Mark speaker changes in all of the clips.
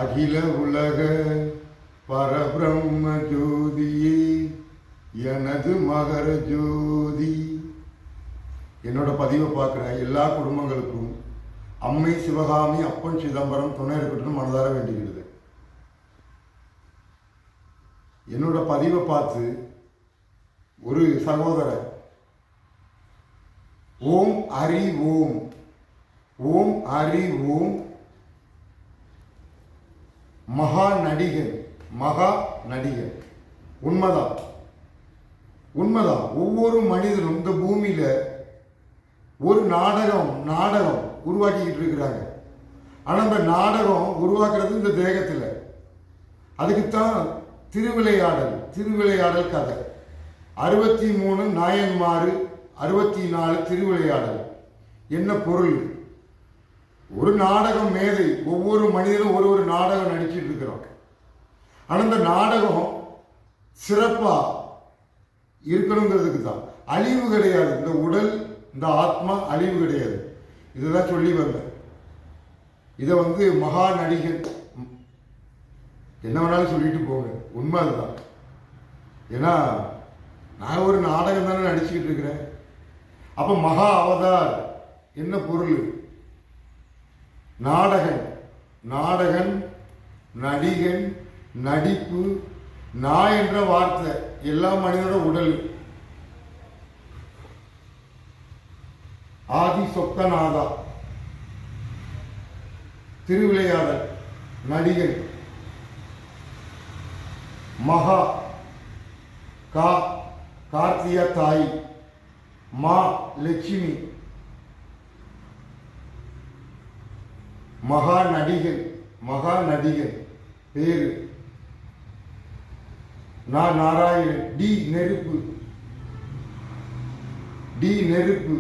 Speaker 1: அகில உலக பரபிரம்ம ஜோதியே எனது மகர ஜோதி. என்னோட பதிவை பார்க்குற எல்லா குடும்பங்களுக்கும் அம்மை சிவகாமி அப்பன் சிதம்பரம் துணை இருக்கட்டும் மனதார வேண்டிக்கிறது. என்னோட பதிவை பார்த்து ஒரு சகோதரர் ஓம் ஹரி ஓம், ஓம் ஹரி ஓம், மகா நடிகன், மகா நடிகன். உண்மைதான், உண்மைதான். ஒவ்வொரு மனிதனும் இந்த பூமியில ஒரு நாடகம் உருவாக்கிக்கிட்டு இருக்கிறாங்க. ஆனா அந்த நாடகம் உருவாக்குறது இந்த தேகத்தில். அதுக்குத்தான் திருவிளையாடல் கதை. 63 நாயன்மாறு, 64 திருவிளையாடல். என்ன பொருள்? ஒரு நாடகம் மேதை, ஒவ்வொரு மனிதனும் ஒரு நாடகம் நடிச்சிட்டு இருக்கிறோம். ஆனா இந்த நாடகம் சிறப்பா இருக்கணுங்கிறதுக்கு தான். அழிவு கிடையாது. இந்த உடல், இந்த ஆத்மா அழிவு கிடையாது. இதுதான் சொல்லி வந்தேன். இதை மகா நடிகன் என்ன வேணாலும் சொல்லிட்டு போங்க, உண்மை அதுதான். ஏன்னா நான் ஒரு நாடகம் தானே நடிச்சுக்கிட்டு இருக்கிறேன். அப்ப மகா அவதார் என்ன பொருள்? நாடகன், நடிகன், நடிப்பு. நான் என்ற வார்த்தை எல்லா மனிதனோட உடல். ஆதி சொக்கநாதா திருவிளையாடல் நடிகன். மகா கார்த்தியா தாய், மா லட்சுமி. மகா நடிகன் பேரு. நான் நாராயணன். டி நெருப்பு,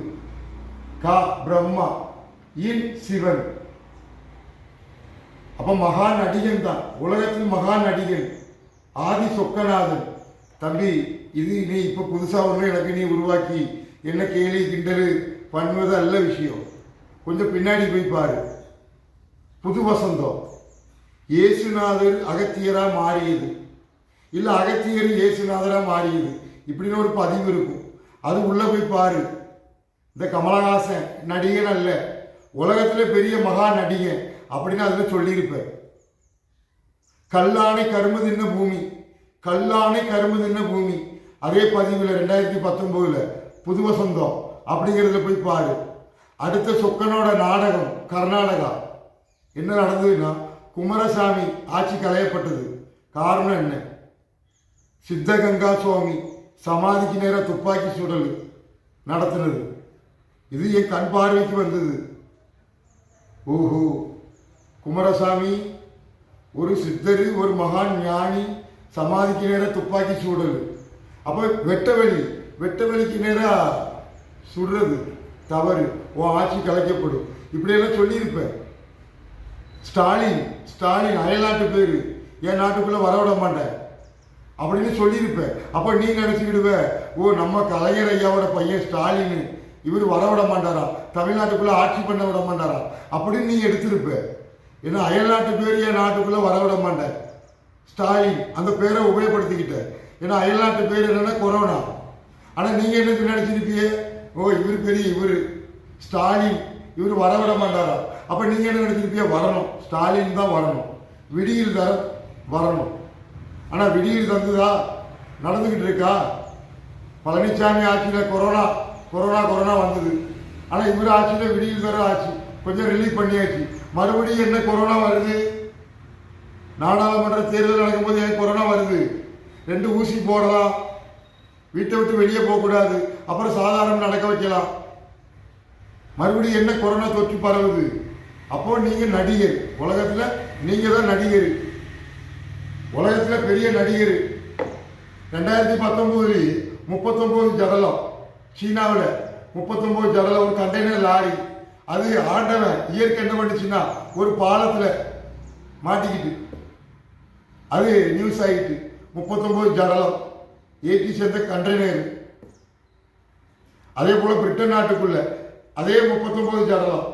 Speaker 1: கா பிரம்மா, இன் சிவன். அப்ப மகா நடிகன் தான் உலகத்தில் மகா நடிகன். ஆதி சொக்கநாதன். தம்பி, இது நீ இப்ப புதுசா ஒன்று எனக்கு நீ உருவாக்கி என்ன கேலி கிண்டல் பண்ணுவது அல்ல விஷயம். கொஞ்சம் பின்னாடி போய் பாரு. புது வசந்தம். இயேசுநாதர் அகத்தியரா மாறியது, இல்ல அகத்தியர் இயேசுநாதரா மாறியது, இப்படின்னு ஒரு பதிவு இருக்கும். அது உள்ள போய் பாரு. இந்த கமலஹாசன் நடிகன் அல்ல, உலகத்துல பெரிய மகா நடிகன் அப்படின்னு அதுல சொல்லியிருப்பேன். கல்லானை கரும்பு தின்ன பூமி, அதே பதிவுல 2019 புது வசந்தம் அப்படிங்கிறதுல போய் பாரு. அடுத்த சொக்கனோட நாடகம் கர்நாடகா. என்ன நடந்ததுன்னா, குமாரசாமி ஆட்சி களையப்பட்டது. காரணம் என்ன? சித்தகங்கா சுவாமி சமாதிக்கு நேர துப்பாக்கி சுடல் நடத்தினது. இது என் கண் பார்வைக்கு வந்தது. ஓஹோ, குமாரசாமி ஒரு சித்தர், ஒரு மகான் ஞானி, சமாதிக்கு நேர துப்பாக்கி சூடல். அப்ப வெட்டவெளிக்கு நேரா சுடுறது தவறு, உன் ஆட்சி கலைக்கப்படும், இப்படியெல்லாம் சொல்லியிருப்பேன். ஸ்டாலின் அயல்நாட்டு பேரு, என் நாட்டுக்குள்ள வரவிட மாட்டேன் அப்படின்னு சொல்லியிருப்பேன். அப்ப நீ நினைச்சுக்கிடுவ, ஓ நம்ம கலைஞர் ஐயாவோட பையன் ஸ்டாலின், இவர் வரவிட மாட்டாரா, தமிழ்நாட்டுக்குள்ள ஆட்சி பண்ண விட மாட்டாரா அப்படின்னு நீ எடுத்திருப்ப. ஏன்னா அயல்நாட்டு பேர் என் நாட்டுக்குள்ள வரவிட மாட்டேன். ஸ்டாலின் அந்த பேரை உபயோகப்படுத்திக்கிட்ட. ஏன்னா அயல்நாட்டு பேர் என்னன்னா கொரோனா. ஆனா நீங்க என்ன நினைச்சிருப்பீங்க, ஓ இவர் பெரிய இவர் ஸ்டாலின், இவர் வரவிட மாட்டாரா. அப்ப நீங்க என்ன நினைச்சிருப்பீங்க, வரணும், ஸ்டாலின் தான் வரணும், விடியில் தர வரணும். ஆனா விடியில் தந்துதா? நடந்துகிட்டு இருக்கா? பழனிசாமி ஆட்சியில கொரோனா வந்தது. ஆனா இவர் ஆட்சியில விடியில் தர ஆட்சி, கொஞ்சம் ரிலீவ் பண்ணியாச்சு. மறுபடியும் என்ன கொரோனா வருது? நாடாளுமன்ற தேர்தல் நடக்கும்போது ஏன் கொரோனா வருது? 2 ஊசி போடலாம், வீட்டை விட்டு வெளியே போகக்கூடாது, அப்புறம் சாதாரண நடக்க வைக்கலாம். மறுபடியும் என்ன கொரோனா தொற்று பரவுது? அப்போ நீங்க நடிகர், உலகத்துல நீங்க தான் நடிகர், உலகத்துல பெரிய நடிகர். 2019 39 ஜடலம், சீனாவில் 39 ஜடலம், ஒரு கண்டெய்னர் லாரி. அது ஆண்டவன் இயற்கை என்ன பண்ணுச்சுன்னா, ஒரு பாலத்துல மாட்டிக்கிட்டு அது நியூஸ் ஆகிட்டு 39 ஜடலம் ஏற்றி சேர்ந்த கண்டெய்னர். அதே போல பிரிட்டன் நாட்டுக்குள்ள அதே 39 ஜடலம்.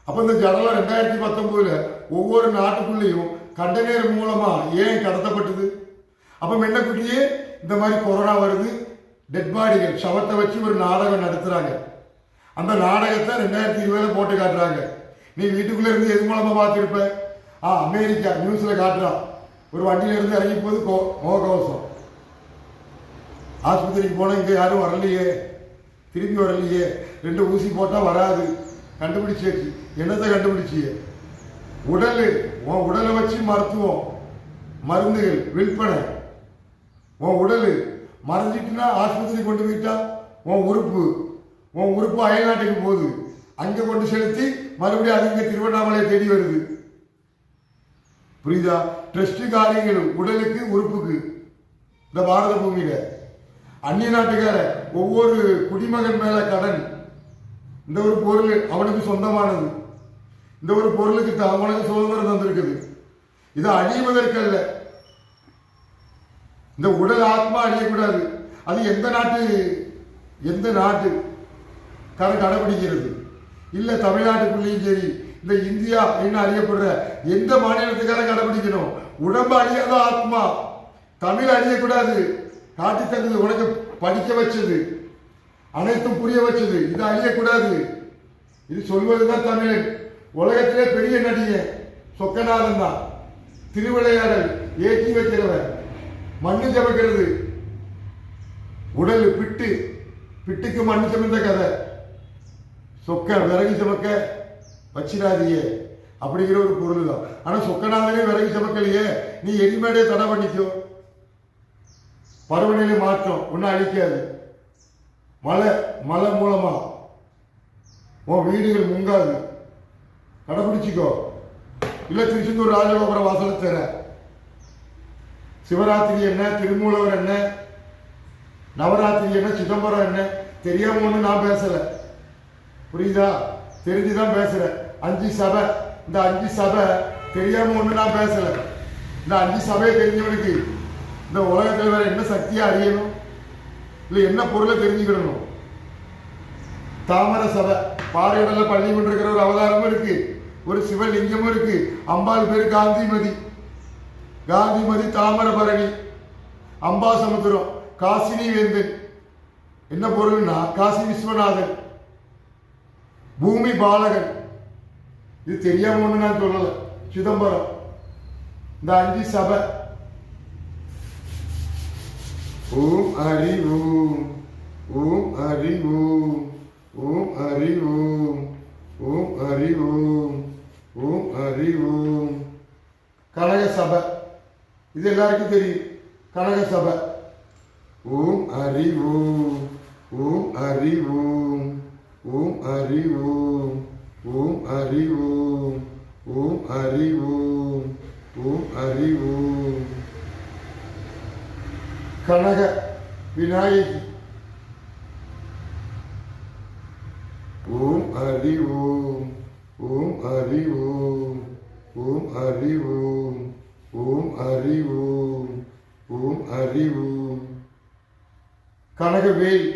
Speaker 1: அப்ப இந்த ஜடலம் 2019 ஒவ்வொரு நாட்டுக்குள்ளேயும் கண்டெய்னர் மூலமா ஏன் கடத்தப்பட்டது? அப்ப மென்னக்குட்டியே இந்த மாதிரி கொரோனா வருது, டெட் பாடிகள் சவத்தை வச்சு ஒரு நாடகம் நடத்துறாங்க. அந்த நாடகத்தை 2020 போட்டு காட்டுறாங்க. நீ வீட்டுக்குள்ள இருந்து எது மூலமா பார்த்துருப்ப? அமெரிக்கா நியூஸ்ல காட்டுறான், ஒரு வண்டியில இருந்து இறங்கி போது முகக்கவசம். ஆஸ்பத்திரிக்கு போனா இங்க யாரும் வரலையே, திரும்பி வரலையே, 2 ஊசி போட்டா வராது, கண்டுபிடிச்சாச்சு. என்னத்தை கண்டுபிடிச்சிய? உன் உடலை வச்சு மருத்துவம், மருந்துகள் விற்பனை. உன் உடல் மறைஞ்சிட்டுனா ஆஸ்பத்திரி கொண்டு போயிட்டா உன் உறுப்பு அயல்நாட்டுக்கு போகுது, அங்க கொண்டு செலுத்தி மறுபடியும் அது இங்க திருவண்ணாமலையை தேடி வருது. புரியுதா? ட்ரஸ்ட் காரியங்கள் உடலுக்கு உறுப்புக்கு இந்த பாரத பூமியில. அந்நிய நாட்டுக்கார ஒவ்வொரு குடிமகன் மேல கடன். இந்த ஒரு பொருள் அவனுக்கு சொந்தமானது, இந்த ஒரு பொருளுக்கு அவனுக்கு சுதந்திரம் தந்திருக்குது. இது அழிவதற்கல்ல. இந்த உடல் ஆத்மா அழியக்கூடாது. அது எந்த நாட்டு கடைபிடிக்கிறது இல்ல. தமிழ்நாட்டுக்குள்ளேயும் சரி, இந்த இந்தியா அப்படின்னு அறியப்படுற எந்த மாநிலத்துக்கார கடைபிடிக்கணும்? உடம்பு அழியாத ஆத்மா. தமிழ் அழியக்கூடாது. காட்டி தந்தது, உனக்கு படிக்க வச்சது, அனைத்தும் புரிய வச்சது, இது அழியக்கூடாது. இது சொல்வதுதான் தமிழன். உலகத்திலே பெரிய நடிகன் சொக்கநாதன் தான். திருவிளையாடல் ஏற்றி வைக்கிறவன், மண்ணு சமைக்கிறது, உடல் பிட்டுக்கு மண்ணு சமைந்த கதை. சொக்க விறகு சமைக்க வச்சிடாதியே அப்படிங்கிற ஒரு பொருள் தான். ஆனா சொக்கநாதனே விறகு சமைக்கலையே, நீ எரிமேடே தடை பண்ணிக்கோ. பருவநிலை மாற்றம் ஒன்னும் அழிக்காது. மழை மூலமா உன் வீடுகள் முங்காது, கடைபிடிச்சிக்கோ. இல்ல திருச்செந்தூர் ராஜகோபுர வாசல தர. சிவராத்திரி என்ன, திருமூலவர் என்ன, நவராத்திரி என்ன, சிதம்பரம் என்ன தெரியாம ஒண்ணு நான் பேசல. புரியுதா? தெரிஞ்சுதான் பேசுறேன். 5 சபை, இந்த 5 சபை தெரியாம ஒண்ணு நான் பேசல. இந்த 5 சபையை தெரிஞ்சவனுக்கு இந்த உலகத்தில் வேற என்ன சக்தியா அறியணும், இல்ல என்ன பொருளை தெரிஞ்சுக்கிடணும்? தாமர சபை, பாறையுடல பள்ளி கொண்டிருக்கிற ஒரு அவதாரமும் இருக்கு, ஒரு சிவலிங்கமும் இருக்கு. அம்பாள் பேரு காந்திமதி தாமரபரணி, அம்பாசமுத்திரம், காசினி வேந்தன். என்ன பொருள்னா காசி விஸ்வநாதன், பூமி பாலகன். இது தெரியாம ஒண்ணு நான் சொல்லல. சிதம்பரம், இந்த 5 சபை. ஓம் ஹரி ஓம், ஓம் ஹரி ஓம், ஓம் ஹரி ஓம், ஓம் ஹரி ஓம், ஓம் ஹரி ஓம். கனக சபை, இது எல்லாருக்கும் தெரியும். கனக சபை. ஓம் ஹரி ஓம், ஓம் ஹரி ஓம், ஓம் ஹரி ஓம், ஓம் ஹரி ஓம், ஓம் ஹரி ஓம், ஓம் ஹரி ஓம். கனக விநாயகி. ஓம் ஹரி ஓம், ஓம் ஹரி ஓம், ஓம் ஹரி ஓம், ஓம் ஹரி ஓம், ஓம் ஹரி ஓம். கனகவேல்,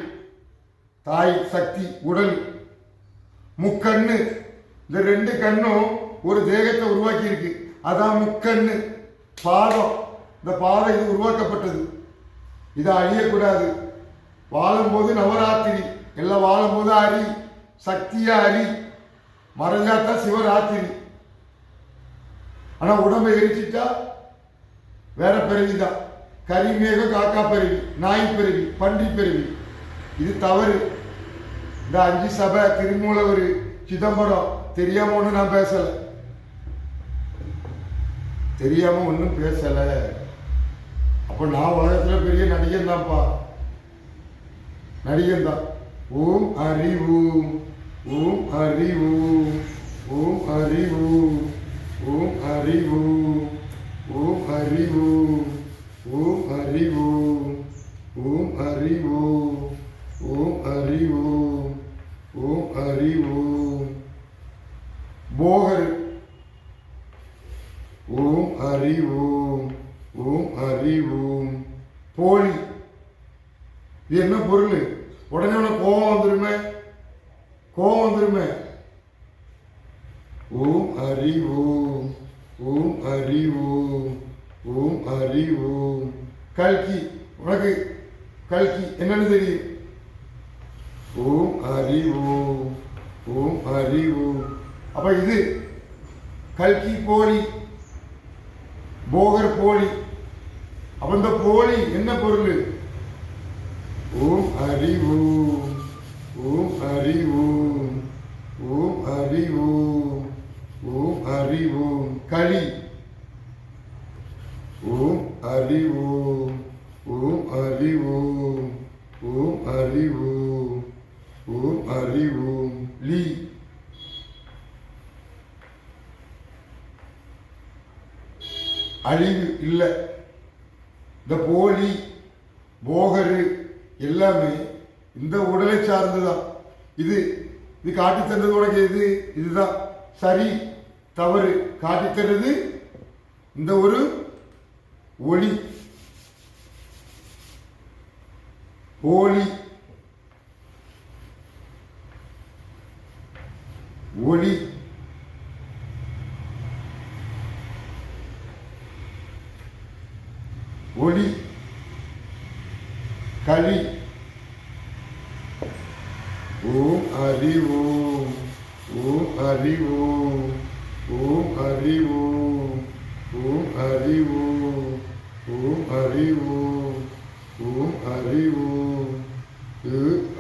Speaker 1: தாய் சக்தி, உடல், முக்கண்ணு. இந்த 2 கண்ணும் ஒரு தேகத்தை உருவாக்கி இருக்கு, அதான் முக்கண்ணு. பாதம், இந்த பாதம் இது உருவாக்கப்பட்டது. இது அழியக்கூடாது. வாழும்போது நவராத்திரி, எல்லாம் வாழும்போது அரி, சக்தியா அரி, மறைஞ்சாத்தான் சிவராத்திரி. ஆனா உடம்பை எரிச்சிட்டா வேற பிறவிதான். கரிமேகம், காக்கா பிறவி, நாய் பிறவி, பன்றி பிறவி. இது தவறு. இந்த 5 சபை, திருமூலவர், சிதம்பரம் தெரியாம ஒண்ணு நான் பேசல. தெரியாம ஒன்னும் பேசல. அப்ப நான் உலகத்துல பெரிய நடிகன் தான்ப்பா, நடிகன் தான். ஓம் ஹரி ஓம், ஓம் ஹரி ஓம், ஓம் ஹரி ஓம், ஓம் ஹரி ஓம், ஓம் ஹரி ஓம், ஓம் ஹரி ஓம், ஓம் ஹரி ஓம், ஓம் ஹரி ஓம், ஓம் ஹரி ஓம். போகர். ஓம் ஹரி ஓம், ஓம் ஹரி ஓம். போலி. இது என்ன பொருள்? உடனே உனக்கு கோபம் வந்துருமே, கோபம் வந்துருமே. ஓம் ஹரி ஓம், ஓம் ஹரி ஓம். ஓம் ஹரி ஓம். கல்கி, உனக்கு கல்கி என்னன்னு தெரியும்? ஓம் ஹரி ஓம். ஓம் ஹரி ஓம். அப்ப இது கல்கி போலி, போகர் போலி. அப்ப இந்த போலி என்ன பொருள்? ஓம் ஹரி ஓம். ஓம் ஹரி ஓம். ஓம் ஹரி ஓம். ஓம் ஹரி ஓம். களி. ஓம் ஹரி ஓம். ஓம் ஹரி ஓம். ஓம் ஹரி ஓம். ஓம் ஹரி ஓம். லீ. அழிவு இல்லை. இந்த போலி, போகரு எல்லாமே இந்த உடலை சார்ந்துதான். இது இது காட்டி தந்தது உனக்கு எது? இதுதான் சரி தவறு காட்டி தர்றது இந்த ஒரு ஒளி. போலி ஒளி. ஒளி களி. ஓம் ஹரி ஓம். ஓம் ஹரி ஓம். ஓம் ஹரி ஓம். ஓம் ஹரி ஓம். ஓம் ஹரி ஓம். ஓம் ஹரி ஓம்.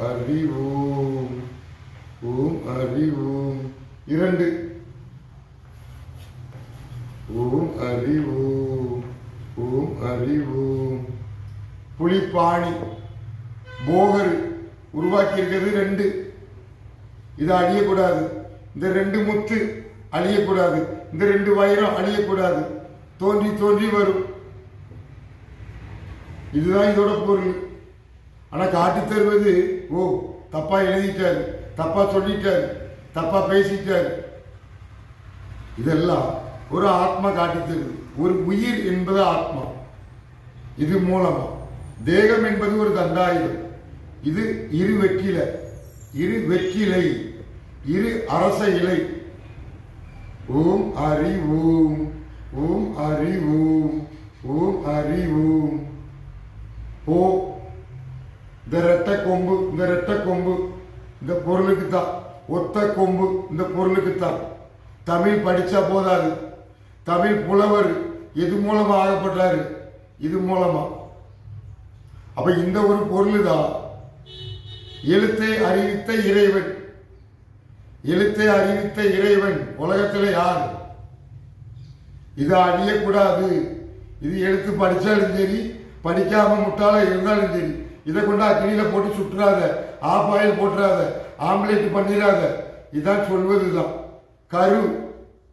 Speaker 1: ஹரி ஓம். ஓம் ஹரி ஓம். 2. ஓம் ஹரி ஓம். ஓம் ஹரி ஓம். புலிப்பாணி போகர் உருவாக்கி இருக்கிறது 2. இது அழியக்கூடாது. இந்த 2 முத்து அழியக்கூடாது. இந்த 2 வைரம் அழியக்கூடாது. தோன்றி தோன்றி வரும். இதுதான் இதோட பொருள். ஆனா காட்டி தருவது ஓ தப்பா எழுதிட்டாரு, தப்பா சொல்லிட்டாரு, தப்பா பேசிட்டாரு. இதெல்லாம் ஒரு ஆத்மா காட்டி தருது. ஒரு உயிர் என்பது ஆத்மா. இது மூலமா தேகம் என்பது ஒரு தண்டாயுதம். இது இரு வெற்றிலை, இரு வெற்றிலை, இரு அரச இலை. ஓம் ஹரி ஓம். ஓம் ஹரி ஓம். ஓம் ஹரி ஓம். ஓ இந்த ரெட்டை கொம்பு, இந்த ரெட்டை கொம்பு இந்த பொருளுக்கு தான். ஒத்த கொம்பு இந்த பொருளுக்கு தான். தமிழ் படிச்சா போதாது. தமிழ் புலவர் எது மூலமா ஆகப்பட்டாரு? இது மூலமா. அப்ப இந்த ஒரு பொருள் தான் எழுத்தை அறிவித்த இறைவன். எழுத்தை அறிவித்த இறைவன் உலகத்துல யார்? இது அழியக்கூடாது. இது எழுத்து படிச்சாலும் சரி, படிக்காம முட்டாள இருந்தாலும் சரி, இதை கொண்டா கிணியில போட்டு சுற்றாத, ஆஃப் ஆயில் போட்டுறாத, ஆம்லேட் பண்ணிடாத. இதான் சொல்வதுதான்.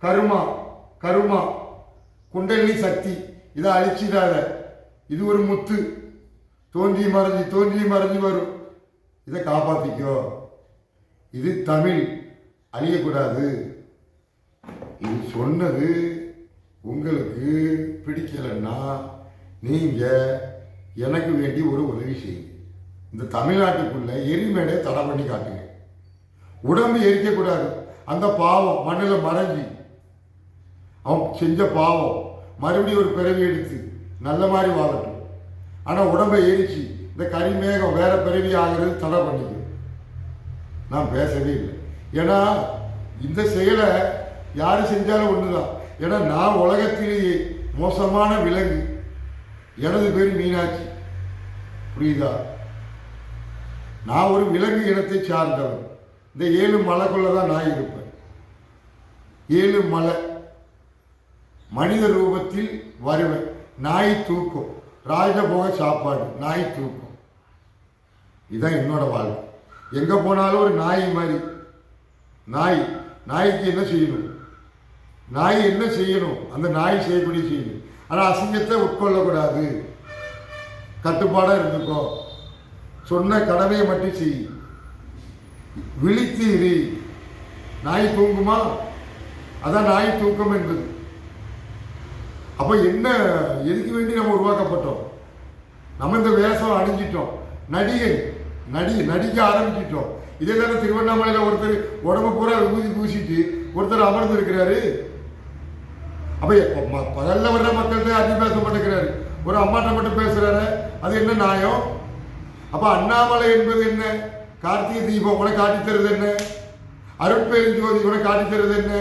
Speaker 1: கருமா, கருமா, குண்டலினி சக்தி. இதை அழிச்சிடாத. இது ஒரு முத்து. தோன்றி மறைஞ்சு வரும். இதை காப்பாத்திக்கோ. இது தமிழ், அழியக்கூடாது. இது சொன்னது உங்களுக்கு பிடிக்கலன்னா நீங்க எனக்கு வேண்டி ஒரு உதவி செய்யுங்க. இந்த தமிழ்நாட்டுக்குள்ள எரிமேடை தடை பண்ணி காட்டுங்க. உடம்பு எரிக்கக்கூடாது. அந்த பாவம் மண்ணில் மறைஞ்சி அவன் செஞ்ச பாவம் மறுபடியும் ஒரு பிறவி எடுத்து நல்ல மாதிரி வாழட்டும். ஆனால் உடம்பை எரிச்சு இந்த கரிமேகம் வேற பிறவி ஆகிறது தடை பண்ணிக்கும். நான் பேசவே இல்லை. ஏன்னா இந்த செயலை யாரு செஞ்சாலும் ஒண்ணுதான். ஏன்னா நான் உலகத்திலேயே மோசமான விலங்கு. எனது பேர் மீனாட்சி. புரியுதா? நான் ஒரு விலங்கு இனத்தை சார்ந்தவன். இந்த 7 மலைக்குள்ள தான் நான் இருப்பேன். 7 மலை மனித ரூபத்தில் வருவேன். நாய் தூக்கம், ராஜபோக சாப்பாடு, நாய் தூக்கம். இதுதான் என்னோட வாழ்க்கை. எங்க போனாலும் ஒரு நாய் மாதிரி. நாய்க்கு என்ன செய்யணும்? நாய் என்ன செய்யணும்? அந்த நாய் செய்யக்கூடிய செய்யணும். ஆனால் அசிங்கத்தை உட்கொள்ளக்கூடாது. கட்டுப்பாடா இருந்துக்கோ. சொன்ன கடமையை மட்டும் செய். விழித்தீரி. நாய் தூங்குமா? அதான் நாய் தூக்கம் என்பது. அப்ப என்ன, எதுக்கு வேண்டி நம்ம உருவாக்கப்பட்டோம்? நம்ம இந்த வேஷம் அணிஞ்சிட்டோம். நடிக்க ஆரம்பிச்சிட்டோம். இதே தானே திருவண்ணாமலையில் ஒருத்தர் உடம்பு பூரா ஊதி பூசிட்டு ஒருத்தர் அமர்ந்து இருக்கிறாரு. அப்ப பகல்ல வர்ற மக்கள்கிட்ட அதிகம் பேச மாட்டேங்கிறாரு, ஒரு அம்மாட்ட மட்டும் பேசுறாரு. அது என்ன நியாயம்? அப்ப அண்ணாமலை என்பது என்ன? கார்த்திகை தீபம் உனக்கு காட்டி தருது என்ன? அருட்பெருஞ்சோதி உனக்கு காட்டி தருது என்ன?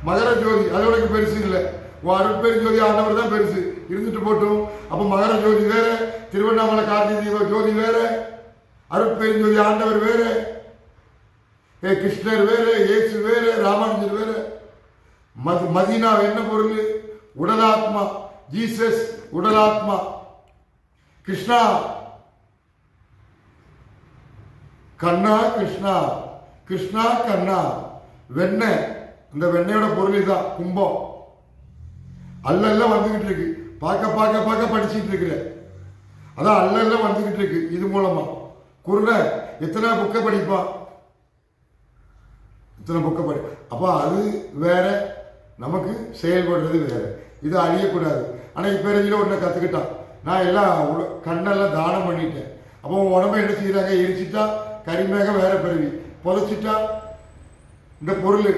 Speaker 1: மகர ஜோதி அது உனக்கு பெருசு இல்லை. உன் அருட்பெருஞ்சோதி ஆண்டவர் தான் பெருசு, இருந்துட்டு போட்டும். அப்ப மகர ஜோதி வேற, திருவண்ணாமலை கார்த்திகை தீப ஜோதி வேற, அருட்பெருஞ்சோதி ஆண்டவர் வேற, கிருஷ்ணர் வேற, இயேசு வேற, ராமானுஜர் வேற. மதீனா என்ன பொருள்? உடலாத்மா. ஜீசஸ் உடலாத்மா. கிருஷ்ணா கண்ணா, கிருஷ்ணா கிருஷ்ணா கண்ணா. வெண்ணெய், இந்த வெண்ணையோட பொருள் தான் கும்பம். அல்லல்ல வந்துகிட்டு இருக்கு. பார்க்க பார்க்க பார்க்க படிச்சுட்டு இருக்கிற, அதான் அல்லல்ல வந்துகிட்டு இருக்கு. இது மூலமா குருட எத்தனை புக்கை படிப்பான், இத்தனை புக்கை படி. அப்போ அது வேற, நமக்கு செயல்படுறது வேற. இது அழியக்கூடாது. ஆனால் இப்போ இருந்துட்டு ஒன்றை கற்றுக்கிட்டான். நான் எல்லாம் கண்ணெல்லாம் தானம் பண்ணிட்டேன். அப்போ உடம்பை என்ன செய்கிறாங்க? எரிச்சிட்டா கரிமேகம் வேற பிறவி, புதைச்சிட்டா இந்த பொருள்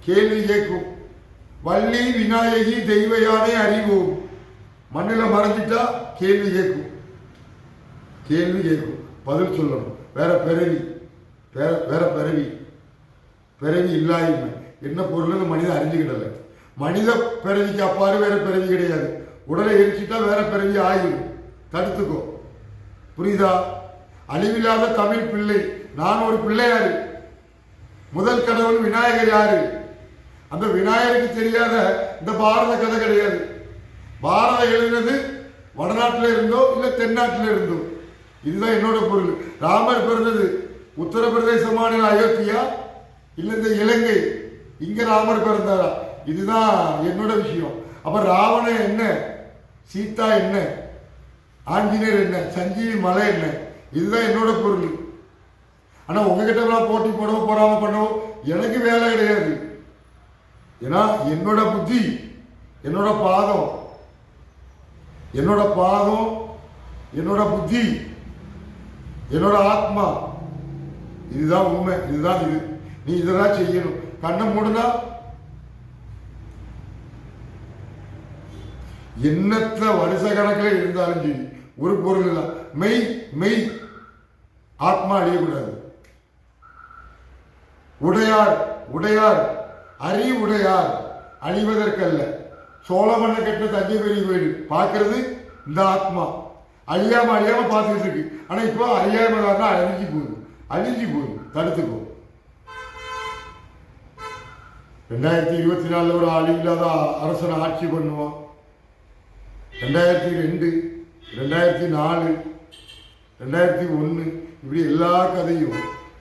Speaker 1: கேள்வி கேட்கும். வள்ளி விநாயகி தெய்வ யானை அறிவோம். மண்ணில் மறைஞ்சிட்டா கேள்வி கேட்கும், கேள்வி கேட்கும், பதில் சொல்லணும். வேற பிறவி, வேற பிறவி, பிறவி இல்லாயின்மை என்ன பொருள்னு மனிதன் அறிஞ்சுக்கிடலை. மனித பிறவிக்கு அப்பாறு வேற பிறவி கிடையாது. உடலை எரிச்சிட்டா வேற பிறவி ஆயிடும். தடுத்துக்கோ, புரியுதா? அழிவில்லாத தமிழ் பிள்ளை. நான் ஒரு பிள்ளையாரு. முதல் கடவுள் விநாயகர் யாரு? அந்த விநாயகருக்கு தெரியாத இந்த பாரத கதை கிடையாது. பாரதம் எழுதினது வடநாட்டில் இருந்தோ இல்லை தென்னாட்டில் இருந்தோ. இதுதான் என்னோட பொருள். ராமர் பிறந்தது உத்தரப்பிரதேச மாநில அயோத்தியா இல்லை இந்த இலங்கை, இங்க ராமர் பிறந்தாரா? இதுதான் என்னோட விஷயம். அப்ப ராவணன் என்ன, சீதா என்ன, ஆஞ்சநேயர் என்ன, சஞ்சீவி மலை என்ன, இதுதான் என்னோட பொருள். ஆனா உங்ககிட்ட போட்டி போடவோ போறாம பண்ணவோ எனக்கு வேலை கிடையாது. ஏன்னா என்னோட புத்தி, என்னோட பாதம், என்னோட பாதம், என்னோட புத்தி, என்னோட ஆத்மா, இதுதான் உண்மை. இதுதான் இது. நீ இதெல்லாம் செய்யணும். கண்ணை மூடுனா எண்ணற்ற வருஷ கணக்கில் இருந்தாலும் சரி ஒரு பொருள் இல்லை. மெய் மெய் ஆத்மா அழியக்கூடாது. உடையார் உடையார் அறி உடையார் அழிவதற்கல்ல. சோழமண்ணை கட்டின தஞ்சை பெரிய வீடு பார்க்கறது இந்த ஆத்மா அழியாம அழியாம பார்த்துக்கிட்டு இருக்கு. ஆனா இப்போ அழியாம அழிஞ்சு போகுது, அழிஞ்சு போகுது. தடுத்துக்கோ. 2024 ஒரு அழிவில்லாத அரசனை ஆட்சி பண்ணுவான். 2002, 2004, 2001 இப்படி எல்லா கதையும்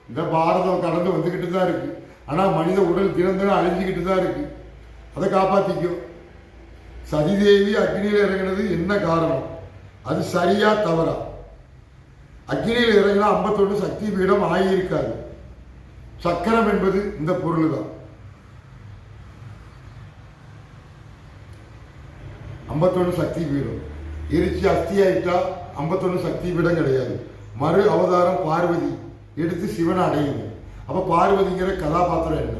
Speaker 1: இந்த பாரதம் கடந்து வந்துக்கிட்டு தான் இருக்கு. ஆனால் மனித உடல் திறந்தன அழிஞ்சுக்கிட்டு தான் இருக்கு. அதை காப்பாற்றிக்கும். சதிதேவி அக்னியில் இறங்கினது என்ன காரணம்? அது சரியா தவறா? அக்னியில் இறங்கினா 51 சக்தி பீடம் ஆகியிருக்காது. சக்கரம் என்பது இந்த பொருள் தான். 51 சக்தி பீடம் எரிச்சு அஸ்தி ஆயிட்டா 51 சக்தி பீடம் கிடையாது. மறு அவதாரம் பார்வதி எடுத்து சிவனை அடையுங்க. அப்ப பார்வதிங்கிற கதாபாத்திரம் என்ன?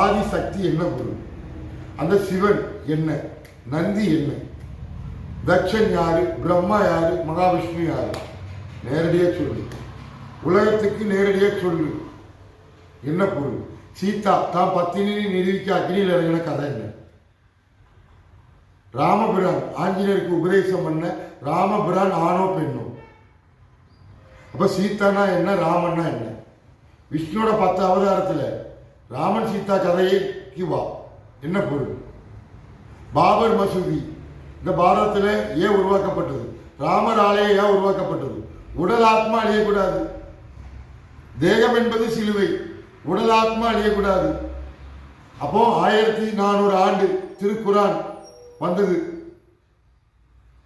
Speaker 1: ஆதி சக்தி என்ன பொருள்? அந்த சிவன் என்ன? நந்தி என்ன? தக்ஷன் யாரு? பிரம்மா யாரு? மகாவிஷ்ணு யாரு? நேரடியாக சொல்லு. உலகத்துக்கு நேரடியாக சொல்லு. என்ன பொருள்? சீதா தான் பத்தினி நிரூபிக்க அக்னியில் இறங்கின கதை என்ன? ராமபிரான் ஆஞ்சநேயருக்கு உபதேசம் பண்ண ராமபிரான் ஆணோ பெண்ணோ? அப்ப சீதானா என்ன, ராமன்னா என்ன? விஷ்ணுவோட 10 அவதாரத்துல ராமன் சீதா கதைக்கு வா. என்ன பொருள்? பாபர் மசூதி இந்த பாரதத்தில் ஏன் உருவாக்கப்பட்டது? ராமர் ஆலயம் ஏன் உருவாக்கப்பட்டது? உடல் ஆத்மா அழியக்கூடாது. தேகம் என்பது சிலுவை, உடல் ஆத்மா அழியக்கூடாது. அப்போ 1400 ஆண்டு திருக்குரான் வந்தது,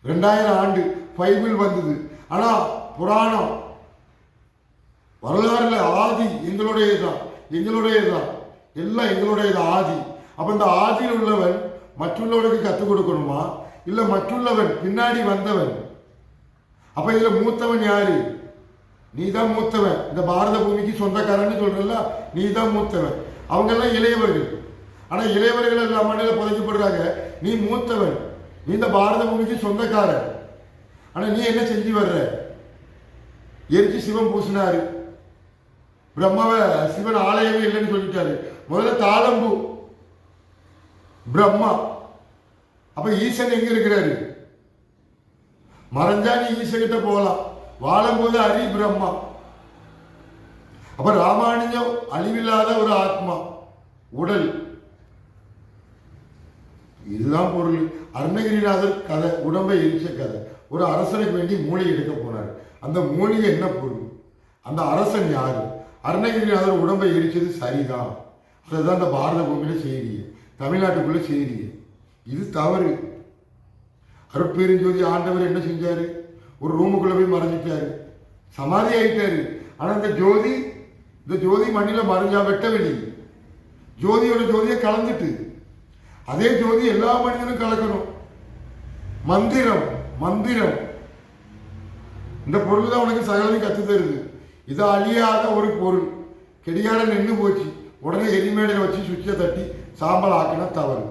Speaker 1: 2000 ஆண்டு பைபிள் வந்தது. ஆனா புராணம் வரலாறுல ஆதி எங்களுடையதான், எங்களுடையதான், எல்லாம் எங்களுடையது ஆதி. அப்ப இந்த ஆதியில் உள்ளவன் மற்றுள்ளவனுக்கு கற்றுக் கொடுக்கணுமா, இல்ல மற்றுள்ளவன் பின்னாடி வந்தவன்? அப்ப இதுல மூத்தவன் யாரு? நீ தான் மூத்தவன். இந்த பாரத பூமிக்கு சொந்தக்காரன்னு சொல்றல, நீ தான் மூத்தவன். அவங்க எல்லாம் இளையவர்கள். ஆனா இளையவர்கள் எல்லாம் மண்ணில புதைக்கப்படுறாங்க. நீ மூத்தவன், நீ இந்த பாரத பூமிக்கு சொந்தக்காரன். ஆனா நீ என்ன செஞ்சு வர்ற? எரிச்சு சிவன் பூசினாரு, பிரம்மாவை சிவன் ஆலயமே இல்லைன்னு சொல்லிட்டாரு. முதல்ல தாளம்பூ பிரம்மா. அப்ப ஈசன் எங்க இருக்கிறாரு? மறைஞ்சா நீ ஈசன்கிட்ட போகலாம், வாழும்போது அரி பிரம்மா. அப்ப ராமானுஜம் அழிவில்லாத ஒரு ஆத்மா, உடல். இதுதான் பொருள். அருணகிரிநாதர் கதை, உடம்பை எரிச்ச கதை. ஒரு அரசனுக்கு வேண்டி மூலிகை எடுக்க போனார். அந்த மூலிகை என்ன பொருள்? அந்த அரசன் யாரு? அருணகிரிநாதர் உடம்பை எரிச்சது சரிதான். அதுதான் இந்த பாரத பூமியில செய்தி, தமிழ்நாட்டுக்குள்ள செய்தி. இது தவறு. அருட்பெருஞ்சோதி ஆண்டவர் என்ன செஞ்சாரு? ஒரு ரூமுக்குள்ள போய் மறைஞ்சிட்டாரு, சமாதி ஆயிட்டாரு. ஆனா இந்த ஜோதி மண்ணில மறைஞ்சா வெட்ட வெளி. ஜோதியோட ஜோதியை கலந்துட்டு அதே ஜோதி எல்லா மனிதனும் கலக்கணும். மந்திரம் மந்திரம் இந்த பொருள் தான் உனக்கு சகலையும் கத்து தருது. இது அழியாத ஒரு பொருள். கெடியாரம் நின்று போச்சு, உடனே எரிமேடையில் வச்சு சுவிட்சை தட்டி சாம்பல் ஆக்கினா தவறு.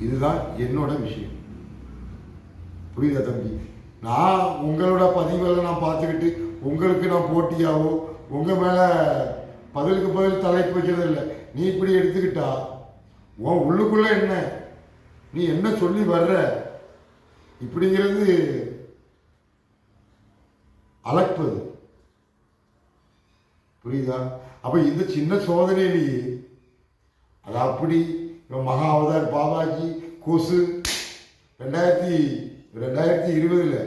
Speaker 1: இதுதான் என்னோட விஷயம். புரியுதா தம்பி? நான் உங்களோட பதிவுகளை நான் பார்த்துக்கிட்டு உங்களுக்கு நான் போட்டியாவோ உங்க மேல பதிலுக்கு பதில் தலைக்கு வைக்கிறது இல்லை. நீ இப்படி எடுத்துக்கிட்டா உன் உள்ளுக்குள்ள என்ன, நீ என்ன சொல்லி வர்ற இப்படிங்கிறது அளப்பது. புரியுதா? அப்ப இந்த சின்ன சோதனையிலேயே அது அப்படி மகா அவதார் பாபாஜி கொசு 2020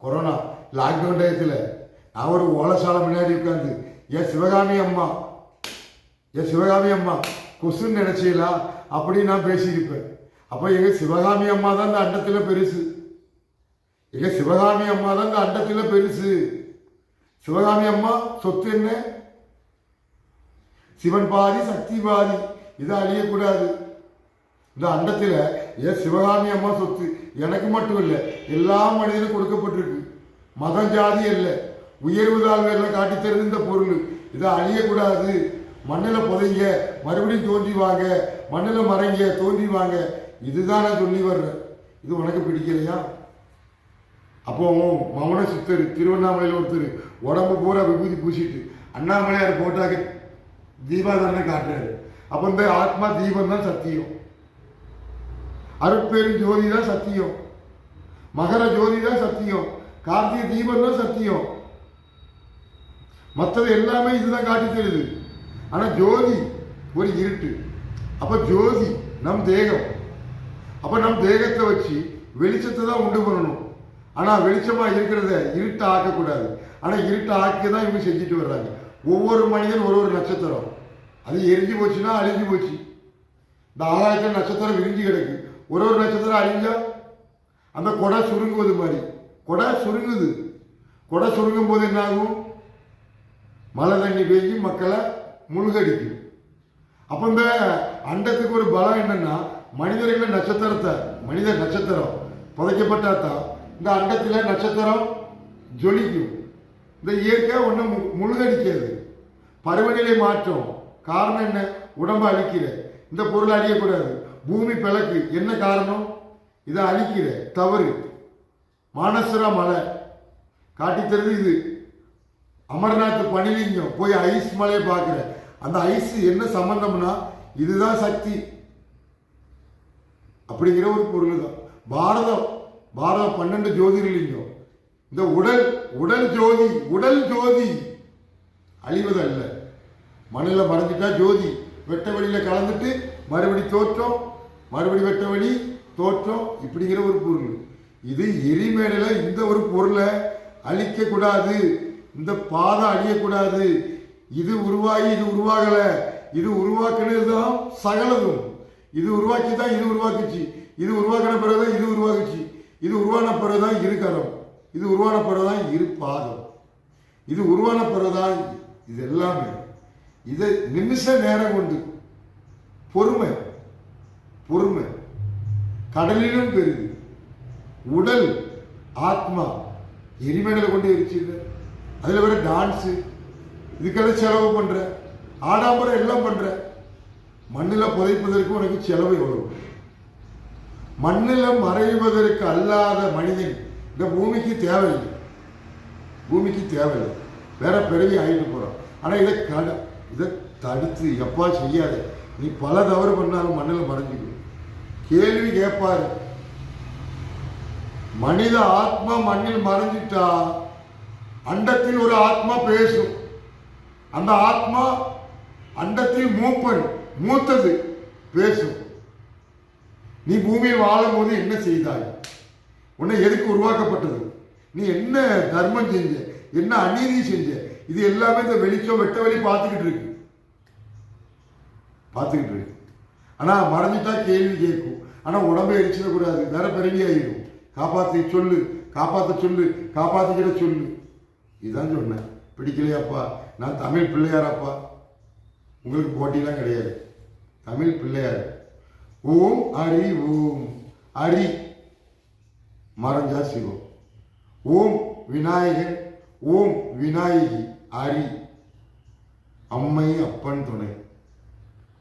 Speaker 1: கொரோனா லாக்டவுன் டயத்தில் நான் ஒரு ஓலசாலை முன்னாடி உட்காந்து என் சிவகாமி அம்மா கொசுன்னு நினைச்சீங்களா அப்படின்னு நான் பேசியிருப்பேன். அப்போ எங்க சிவகாமி அம்மா தான் இந்த அண்டத்தில் பெருசு. சிவகாமி அம்மா சொத்து என்ன? சிவன் பாதி சக்தி பாதி. இதை அழியக்கூடாது. இந்த அண்டத்தில் ஏன் சிவகாமி அம்மா சொத்து எனக்கு மட்டும் இல்லை, எல்லா மனிதனும் கொடுக்கப்பட்டிருக்கு. மதம் ஜாதி இல்லை, உயர்வு தாழ்வு எல்லாம் காட்டி தருது இந்த பொருள். இதை அழியக்கூடாது. மண்ணில் புதைங்க, மறுபடியும் தோன்றி வாங்க, மண்ணில் மறைங்க, தோன்றி வாங்க. இதுதான் நான் சொல்லி வர்றேன். இது உனக்கு பிடிக்கலையா? அப்போ மௌன சித்தர் திருவண்ணாமலையில் ஒருத்தர் உடம்பு பூரா விபூதி பூசிட்டு அண்ணாமலையார் போட்டாக்க தீபாதாரனை காட்டுறாரு. அப்போ இந்த ஆத்மா தீபம் தான் சத்தியம், அருட்பெரும் ஜோதி தான் சத்தியம், மகர ஜோதி தான் சத்தியம், கார்த்திகை தீபம் தான் சத்தியம். மற்றது எல்லாமே இதுதான் காட்டி தருது. ஆனா ஜோதி ஒரு இருட்டு. அப்ப ஜோதி நம் தேகம். அப்ப நம் தேகத்தை வச்சு வெளிச்சத்தை தான் உண்டு பண்ணணும். ஆனா வெளிச்சமா இருக்கிறத இருட்ட ஆக்கக்கூடாது. ஆனா இருட்ட ஆக்கி தான் இவங்க செஞ்சுட்டு வர்றாங்க. ஒவ்வொரு மனிதன் ஒரு நட்சத்திரம், அது எரிஞ்சு போச்சுன்னா அழிஞ்சு போச்சு. இந்த ஆகாயத்தில் நட்சத்திரம் விரிஞ்சு கிடக்கு. ஒரு நட்சத்திரம் அழிஞ்சா அந்த கொடை சுருங்குவது மாதிரி கொடை சுருங்குது. கொடை சுருங்கும் போது என்ன ஆகும்? மழை தண்ணி பெய்ஞ்சு மக்களை முழுகடிக்கும். அப்ப இந்த அண்டத்துக்கு ஒரு பலம் என்னன்னா, மனிதர்களை மனித நட்சத்திரம் புதைக்கப்பட்டாதான் இந்த அண்டத்தில் நட்சத்திரம் ஜொலிக்கும். இந்த இயற்கை ஒன்றும் முழுகடிக்காது. பருவநிலை மாற்றம் காரணம் என்ன? உடம்பை அழிக்கிற. இந்த பொருள் அழியக்கூடாது. பூமி பிளக்கு என்ன காரணம்? இதை அழிக்கிற தவறு. மானசரா மலை காட்டித்தருது. இது அமர்நாத் பனிலிங்கம் போய் ஐஸ் மலையை பார்க்கிற. அந்த ஐஸ் என்ன சம்பந்தம்னா இதுதான் சக்தி அப்படிங்கிற ஒரு பொருள் தான். பாரதம் 12 ஜோதிர்லிங்கம். இந்த உடல் ஜோதி அழிவதல்ல. மண்ணில் மறைஞ்சிட்டா ஜோதி வெட்ட வெளியில கலந்துட்டு மறுபடி தோற்றம், மறுபடி வெட்ட வெளி தோற்றம் இப்படிங்கிற ஒரு பொருள். இது எரிமேடையில இந்த ஒரு பொருளை அழிக்க கூடாது. இந்த பாதம் அழியக்கூடாது. இது உருவாகி இது உருவாகல. இது உருவாக்குனது தான் சகலதும். இது உருவாக்கி தான் இது உருவாக்குச்சு. இது உருவாக்கின பிறகுதான் இது உருவாக்குச்சு. இது உருவான பிறகுதான் இரு கரம். இது உருவான பிறகுதான் இரு பாதம். இது உருவான பிறகுதான் இது எல்லாமே. இதை நிமிஷ நேரம் கொண்டு பொறுமை கடலிலும் பெருது. உடல் ஆத்மா எரிமேடலை கொண்டு எரிச்சிருக்க. அதில் வேற டான்ஸு, இதுக்கெல்லாம் செலவு பண்ற, ஆடாம்பரம் எல்லாம் பண்ற. மண்ணில் புதைப்பதற்கு உனக்கு செலவு எவ்வளவு? மண்ணில் மறைவதற்கு அல்லாத மனிதன் இந்த பூமிக்கு தேவையில்லை. பூமிக்கு தேவையில்லை, வேற பிறவி ஆகிட்டு போகிறோம். ஆனால் இதை தடுத்து எப்பா செய்யாத, நீ பல தவறு பண்ணாலும் மண்ணில் மறைஞ்சிக்கணும். கேள்வி கேட்பாரு, மனித ஆத்மா மண்ணில் மறைஞ்சிட்டா அண்டத்தில் ஒரு ஆத்மா பேசும். அந்த ஆத்மா அண்டத்தில் மூத்தது பேசும். நீ பூமியில் வாழும்போது என்ன செய்தாய், உன்னை எதுக்கு உருவாக்கப்பட்டது, நீ என்ன தர்மம் செஞ்ச, என்ன அநீதி செஞ்ச, இது எல்லாமே இந்த வெளிச்சம் வெட்ட வெளி பார்த்துக்கிட்டு இருக்கு. ஆனால் மறைஞ்சிட்டா கேள்வி கேட்கும். ஆனால் உடம்பை எரிச்சிடக்கூடாது, வேற பிறவி ஆகிடும். காப்பாற்ற சொல்லு, காப்பாற்றிக்கிட சொல்லு. இதுதான் சொன்னேன். பிடிக்கலையாப்பா, நான் தமிழ் பிள்ளையாராப்பா, உங்களுக்கு போட்டிலாம் கிடையாது, தமிழ் பிள்ளையார். ஓம் ஹரி ஓம், ஹரி மறைஞ்சா சிவம். ஓம் விநாயகன், ஓம் விநாயகி, ஹரி அம்மை அப்பன் துணை.